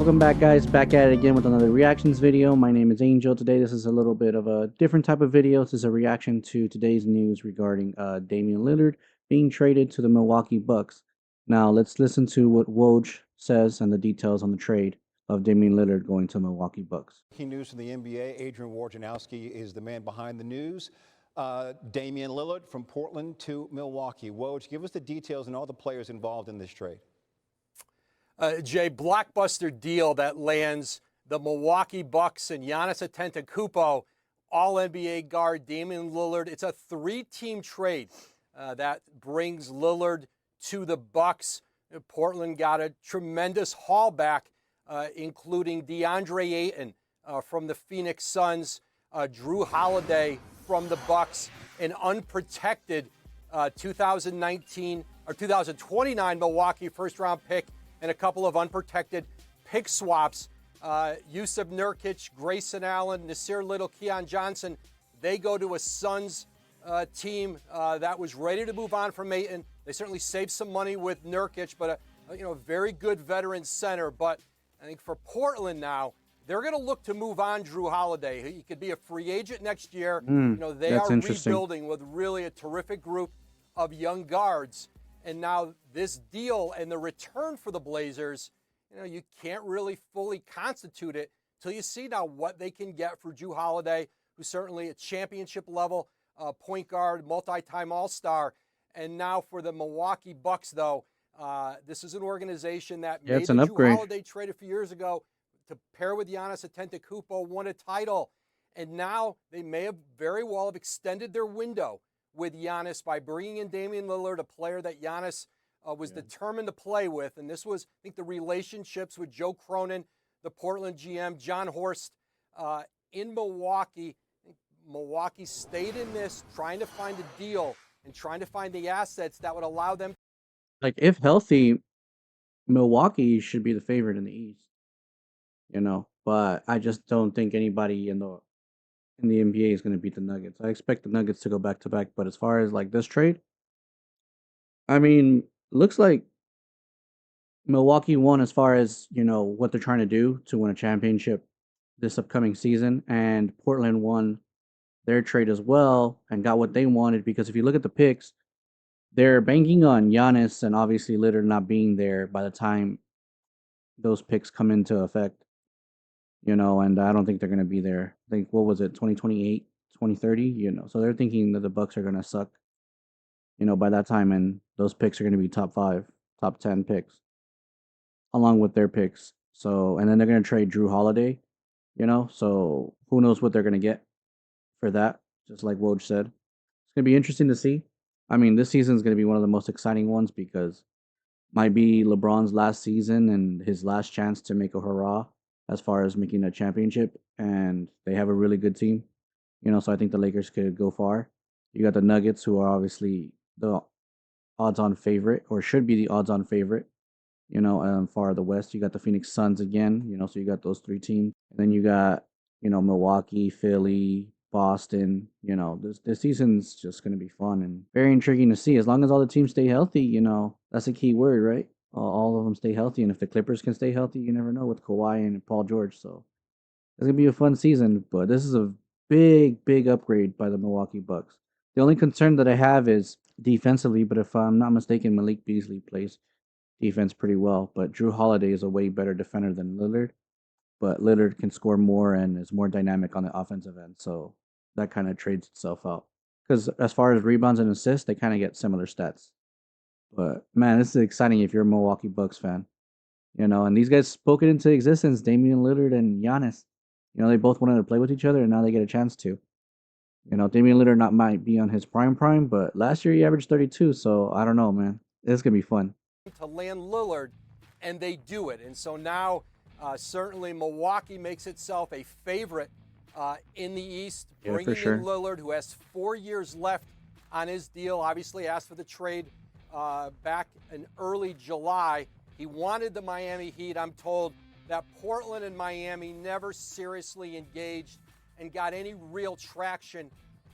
Welcome back, guys. Back at it again with another reactions video. My name is Angel. Today, this is a little bit of a different type of video. This is a reaction to today's news regarding Damian Lillard being traded to the Milwaukee Bucks. Now, let's listen to what Woj says and the details on the trade of Damian Lillard going to Milwaukee Bucks. Key news from the NBA. Adrian Wojnarowski is the man behind the news. Damian Lillard from Portland to Milwaukee. Woj, give us the details and all the players involved in this trade. Jay, blockbuster deal that lands the Milwaukee Bucks and Giannis Antetokounmpo, All-NBA guard Damian Lillard. It's a three-team trade that brings Lillard to the Bucks. Portland got a tremendous haul back, including DeAndre Ayton from the Phoenix Suns, Drew Holiday from the Bucks, an unprotected 2019 or 2029 Milwaukee first-round pick, and a couple of unprotected pick swaps. Yusuf Nurkic, Grayson Allen, Nasir Little, Keon Johnson, they go to a Suns team that was ready to move on from Ayton. They certainly saved some money with Nurkic, but a very good veteran center. But I think for Portland now, they're going to look to move on Drew Holiday. He could be a free agent next year. They are rebuilding with really a terrific group of young guards. And now this deal and the return for the Blazers, you can't really fully constitute it till you see now what they can get for Drew Holiday, who's certainly a championship level point guard, multi-time All-Star. And now for the Milwaukee Bucks, though, this is an organization that made the Drew Holiday trade a few years ago to pair with Giannis Antetokounmpo, won a title. And now they may have very well have extended their window with Giannis by bringing in Damian Lillard, a player that Giannis was determined to play with. And this was, I think, the relationships with Joe Cronin, the Portland GM, John Horst in Milwaukee. Milwaukee stayed in this, trying to find a deal and trying to find the assets that would allow them. Like, if healthy, Milwaukee should be the favorite in the East, but I just don't think anybody in the NBA is going to beat the Nuggets. I expect the Nuggets to go back to back, but as far as like this trade, I mean, looks like Milwaukee won as far as, what they're trying to do to win a championship this upcoming season, and Portland won their trade as well and got what they wanted, because if you look at the picks, they're banking on Giannis and obviously Lillard not being there by the time those picks come into effect. And I don't think they're going to be there. I think, what was it, 2028, 2030, so they're thinking that the Bucks are going to suck, by that time, and those picks are going to be top 5, top 10 picks, along with their picks. So, and then they're going to trade Drew Holiday, so who knows what they're going to get for that, just like Woj said. It's going to be interesting to see. I mean, this season is going to be one of the most exciting ones because might be LeBron's last season and his last chance to make a hurrah as far as making a championship, and they have a really good team, so I think the Lakers could go far. You got the Nuggets, who are obviously the odds-on favorite, or should be the odds-on favorite, far the West. You got the Phoenix Suns again, so you got those three teams. And then you got, Milwaukee, Philly, Boston. This season's just going to be fun and very intriguing to see. As long as all the teams stay healthy, that's a key word, right? All of them stay healthy, and if the Clippers can stay healthy, you never know with Kawhi and Paul George. So it's gonna be a fun season, but this is a big upgrade by the Milwaukee Bucks. The only concern that I have is defensively, but if I'm not mistaken, Malik Beasley plays defense pretty well, but Drew Holiday is a way better defender than Lillard, but Lillard can score more and is more dynamic on the offensive end, so that kind of trades itself out. Because as far as rebounds and assists, they kind of get similar stats. But man, this is exciting if you're a Milwaukee Bucks fan. And these guys spoke it into existence, Damian Lillard and Giannis. They both wanted to play with each other, and now they get a chance to. Damian Lillard might be on his prime, but last year he averaged 32, so I don't know, man. It's going to be fun. To land Lillard, and they do it. And so now, certainly Milwaukee makes itself a favorite in the East, bringing in Lillard, who has 4 years left on his deal. Obviously asked for the trade back in early July. He wanted the Miami Heat. I'm told that Portland and Miami never seriously engaged and got any real traction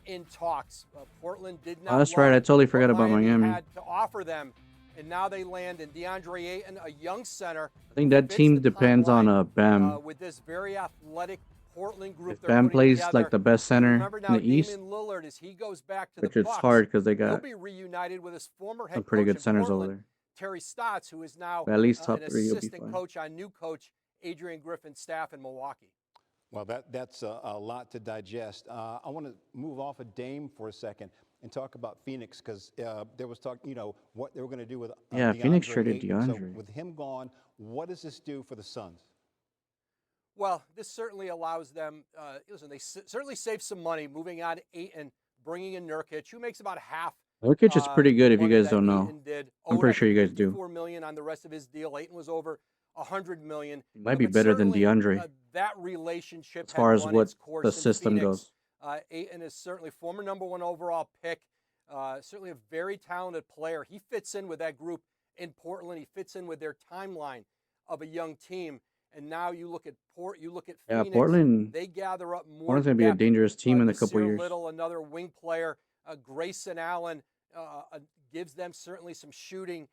in talks. Portland did not. Oh, that's right. I totally forgot about Miami. Had to offer them and now they land in DeAndre Ayton, a young center. I think that Fits team the depends on timeline, Bam. with this very athletic Portland group If they're Bam putting plays like together. the best And center remember in now, the East, Damian Lillard, as he goes back to the which it's Bucks, hard because they he'll got be reunited with his former some head pretty coach good in centers over Portland, there. Terry Stotts, who is now But at least an top 3 you'll be assistant fine. coach on new coach Adrian Griffin's staff in Milwaukee. Well, that's a lot to digest. I want to move off of Dame for a second and talk about Phoenix, because there was talk, what they were going to do with Yeah, Phoenix DeAndre traded Ayton. So DeAndre. with him gone, what does this do for the Suns? Well, this certainly allows them. Listen, they certainly save some money moving on Ayton, bringing in Nurkic, who makes about half Nurkic is pretty good the if you money guys that don't know. Ayton did. I'm Owed, I pretty sure think, you guys do. $54 million on the rest of his deal. Ayton was over $100 million. He might be But better than certainly, DeAndre that relationship as far had as run what its course the in system Phoenix. goes. Ayton is certainly former #1 overall pick. Certainly a very talented player. He fits in with that group in Portland. He fits in with their timeline of a young team. And now you look at Yeah, Phoenix. Portland. They gather up more Portland's gonna be a depth. dangerous team in a couple Nasir years. Little, another wing player. Grayson Allen gives them certainly some shooting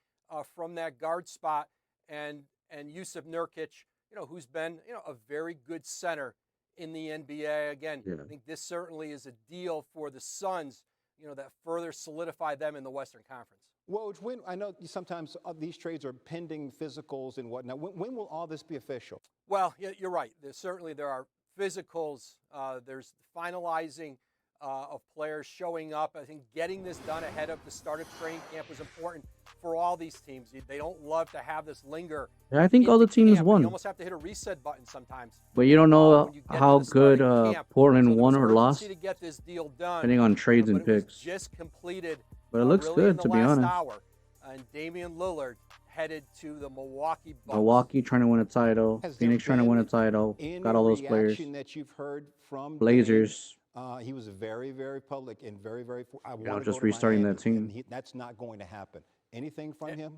from that guard spot. And Yusuf Nurkic, who's been a very good center in the NBA. Again, Yeah. I think this certainly is a deal for the Suns, that further solidify them in the Western Conference. Woj, when I know sometimes these trades are pending physicals and whatnot. When will all this be official? Well, yeah, you're right. There are physicals. There's finalizing of players showing up. I think getting this done ahead of the start of training camp was important for all these teams. They don't love to have this linger. Yeah, I think all the into teams camp, and won. You almost have to hit a reset button sometimes. But you don't know when you get to how the start good of camp. Portland So there won was or lost, urgency to get this deal done, depending on trades and but it was picks. just completed. But it looks really good, in the to be last honest. hour. And Damian Lillard headed to the Milwaukee Bucks. Milwaukee trying to win a title. Has Phoenix there trying to win a been title. any Got all those players. reaction that you've heard from Blazers. Dame? He was very, very public and very, very. I want to just go to restarting Miami, that team. and that's not going to happen. Anything from him?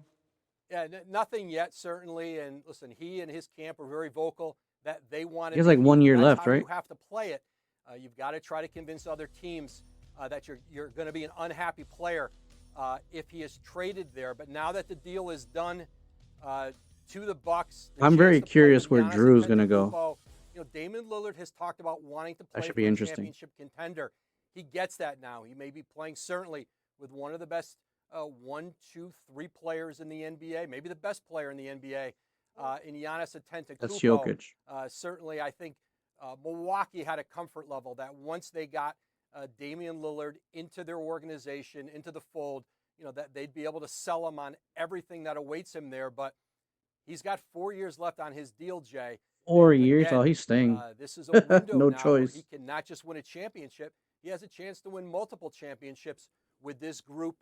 Yeah, nothing yet, certainly. And listen, he and his camp are very vocal that they want. He has like 1 year That's left, how right? You have to play it. You've got to try to convince other teams that you're going to be an unhappy player if he is traded there. But now that the deal is done to the Bucks, I'm very curious where Drew's going to go. Damian Lillard has talked about wanting to play That should for be a interesting. championship contender. He gets that now. He may be playing certainly with one of the best 1, 2, 3 players in the NBA, maybe the best player in the NBA, in Giannis Antetokounmpo. That's Jokic. Certainly, I think Milwaukee had a comfort level that once they got Damian Lillard into their organization, into the fold, that they'd be able to sell him on everything that awaits him there. But he's got 4 years left on his deal, Jay. 4 And years? again, Oh, he's staying. This is a window No now choice. where he can not just win a championship, he has a chance to win multiple championships with this group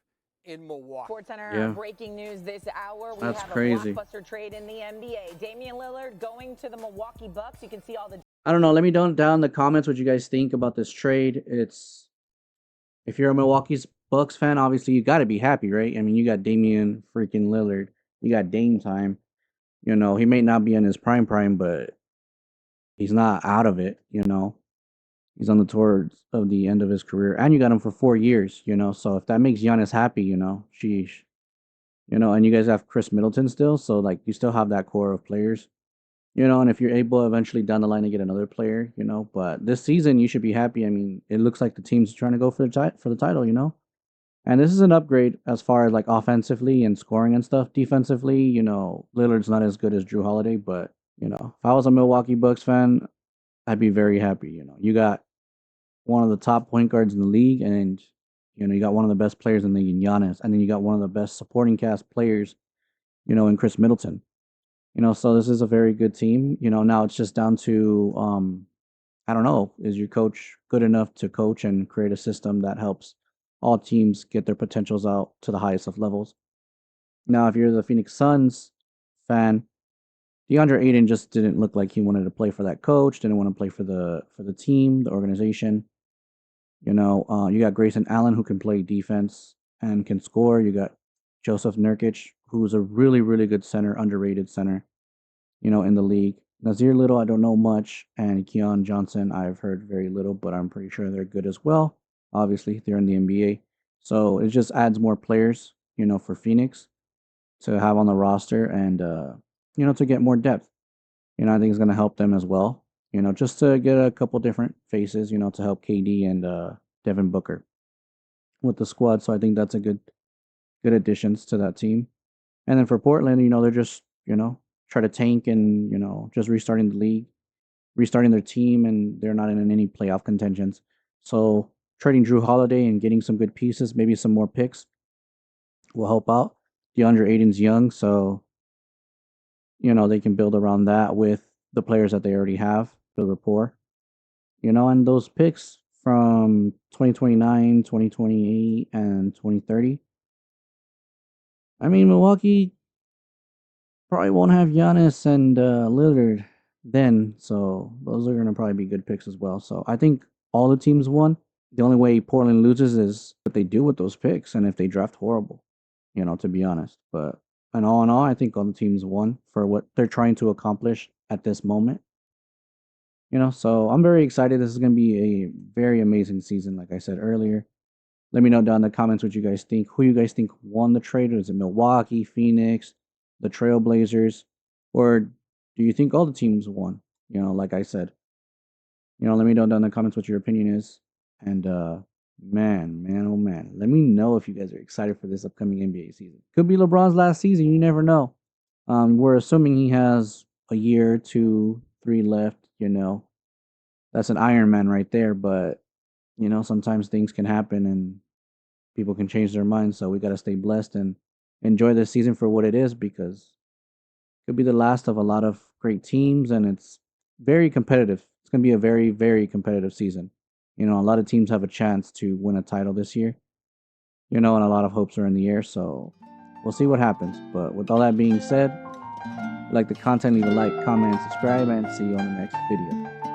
in Milwaukee. SportsCenter, Yeah. breaking news this hour. We That's have crazy. a blockbuster trade in the NBA. Damian Lillard going to the Milwaukee Bucks. You can see all the I don't know. Let me know down in the comments what you guys think about this trade. If you're a Milwaukee's Bucks fan, obviously you got to be happy, right? I mean, you got Damian freaking Lillard. You got Dame time. He may not be in his prime, but he's not out of it. He's on the towards of the end of his career, and you got him for 4 years. So if that makes Giannis happy, sheesh. And you guys have Chris Middleton still, so like you still have that core of players. And if you're able eventually down the line to get another player, but this season you should be happy. I mean, it looks like the team's trying to go for the title, And this is an upgrade as far as like offensively and scoring and stuff. Defensively, Lillard's not as good as Drew Holiday, but if I was a Milwaukee Bucks fan, I'd be very happy. You got one of the top point guards in the league, and you got one of the best players in the league in Giannis, and then you got one of the best supporting cast players, in Chris Middleton. So this is a very good team. Now it's just down to I don't know, is your coach good enough to coach and create a system that helps all teams get their potentials out to the highest of levels? Now, if you're the Phoenix Suns fan, DeAndre Ayton just didn't look like he wanted to play for that coach, didn't want to play for the team, the organization. You got Grayson Allen, who can play defense and can score. You got Joseph Nurkic, who's a really, really good center, underrated center, in the league. Nasir Little, I don't know much, and Keon Johnson, I've heard very little, but I'm pretty sure they're good as well. Obviously, they're in the NBA. So it just adds more players, for Phoenix. to have on the roster and to get more depth. I think it's going to help them as well. Just to get a couple different faces, to help KD and Devin Booker with the squad. So I think that's a good additions to that team. And then for Portland, they're just, try to tank and, just restarting the league, restarting their team, and they're not in any playoff contentions. So trading Drew Holiday and getting some good pieces, maybe some more picks will help out. DeAndre Ayton's young, so they can build around that with the players that they already have, build rapport. And those picks from 2029, 2028, and 2030. I mean, Milwaukee probably won't have Giannis and Lillard then, so those are going to probably be good picks as well. So I think all the teams won. The only way Portland loses is what they do with those picks and if they draft horrible, to be honest. But in all, I think all the teams won for what they're trying to accomplish at this moment. So I'm very excited. This is going to be a very amazing season, like I said earlier. Let me know down in the comments what you guys think. Who you guys think won the trade? Is it Milwaukee, Phoenix, the Trailblazers? Or do you think all the teams won? Like I said. Let me know down in the comments what your opinion is. And man, oh man. Let me know if you guys are excited for this upcoming NBA season. Could be LeBron's last season. You never know. We're assuming he has a year, 2, 3 left, That's an Iron Man right there, but sometimes things can happen and people can change their minds. So we got to stay blessed and enjoy this season for what it is because it could be the last of a lot of great teams and it's very competitive. It's going to be a very, very competitive season. A lot of teams have a chance to win a title this year, and a lot of hopes are in the air. So we'll see what happens. But with all that being said, if you like the content, leave a like, comment, and subscribe, and see you on the next video.